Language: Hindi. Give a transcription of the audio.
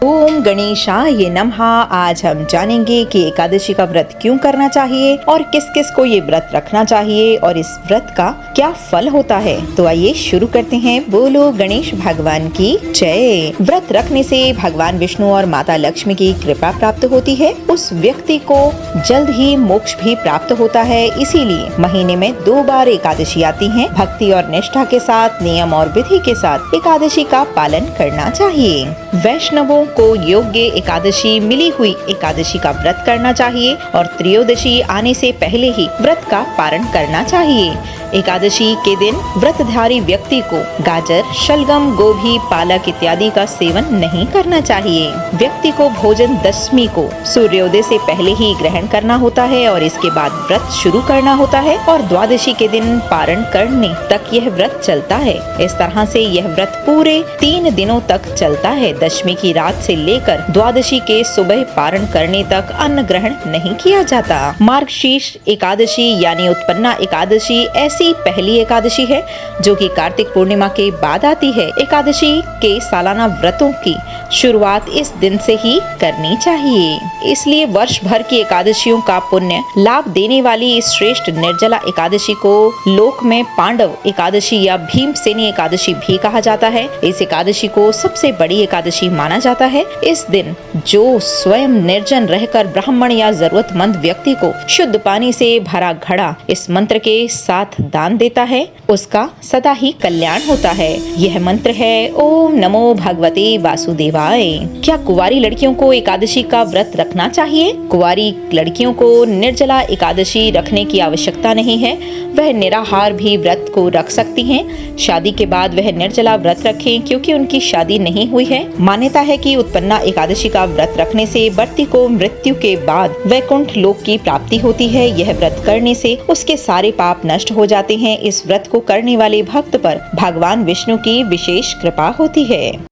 ओम गणेशाय नमः। आज हम जानेंगे कि एकादशी का व्रत क्यों करना चाहिए और किस किस को ये व्रत रखना चाहिए और इस व्रत का क्या फल होता है। तो आइए शुरू करते हैं। बोलो गणेश भगवान की जय। व्रत रखने से भगवान विष्णु और माता लक्ष्मी की कृपा प्राप्त होती है। उस व्यक्ति को जल्द ही मोक्ष भी प्राप्त होता है। इसीलिए महीने में 2 बार एकादशी आती है। भक्ति और निष्ठा के साथ, नियम और विधि के साथ एकादशी का पालन करना चाहिए। वैष्णवों को योग्य एकादशी, मिली हुई एकादशी का व्रत करना चाहिए और त्रयोदशी आने से पहले ही व्रत का पारण करना चाहिए। एकादशी के दिन व्रतधारी व्यक्ति को गाजर, शलगम, गोभी, पालक इत्यादि का सेवन नहीं करना चाहिए। व्यक्ति को भोजन दशमी को सूर्योदय से पहले ही ग्रहण करना होता है और इसके बाद व्रत शुरू करना होता है और द्वादशी के दिन पारण करने तक यह व्रत चलता है। इस तरह से यह व्रत पूरे 3 दिनों तक चलता है। दशमी की रात से लेकर द्वादशी के सुबह पारण करने तक अन्न ग्रहण नहीं किया जाता। मार्गशीर्ष एकादशी यानी उत्पन्ना एकादशी ऐसी पहली एकादशी है जो कि कार्तिक पूर्णिमा के बाद आती है। एकादशी के सालाना व्रतों की शुरुआत इस दिन से ही करनी चाहिए। इसलिए वर्ष भर की एकादशियों का पुण्य लाभ देने वाली इस श्रेष्ठ निर्जला एकादशी को लोक में पांडव एकादशी या भीमसेनी एकादशी भी कहा जाता है। इस एकादशी को सबसे बड़ी एकादशी माना जाता है। इस दिन जो स्वयं निर्जन रहकर ब्राह्मण या जरूरतमंद व्यक्ति को शुद्ध पानी से भरा घड़ा इस मंत्र के साथ दान देता है, उसका सदा ही कल्याण होता है। यह मंत्र है ओम नमो भगवते वासुदेवाय। क्या कुंवारी लड़कियों को एकादशी का व्रत रखना चाहिए? कुंवारी लड़कियों को निर्जला एकादशी रखने की आवश्यकता नहीं है। वह निराहार भी व्रत को रख सकती हैं। शादी के बाद वह निर्जला व्रत रखें क्योंकि उनकी शादी नहीं हुई है। मान्यता है कि उत्पन्ना एकादशी का व्रत रखने से व्यक्ति को मृत्यु के बाद वैकुंठ लोक की प्राप्ति होती है। यह व्रत करने से उसके सारे पाप नष्ट हो जाते हैं। इस व्रत को करने वाले भक्त पर भगवान विष्णु की विशेष कृपा होती है।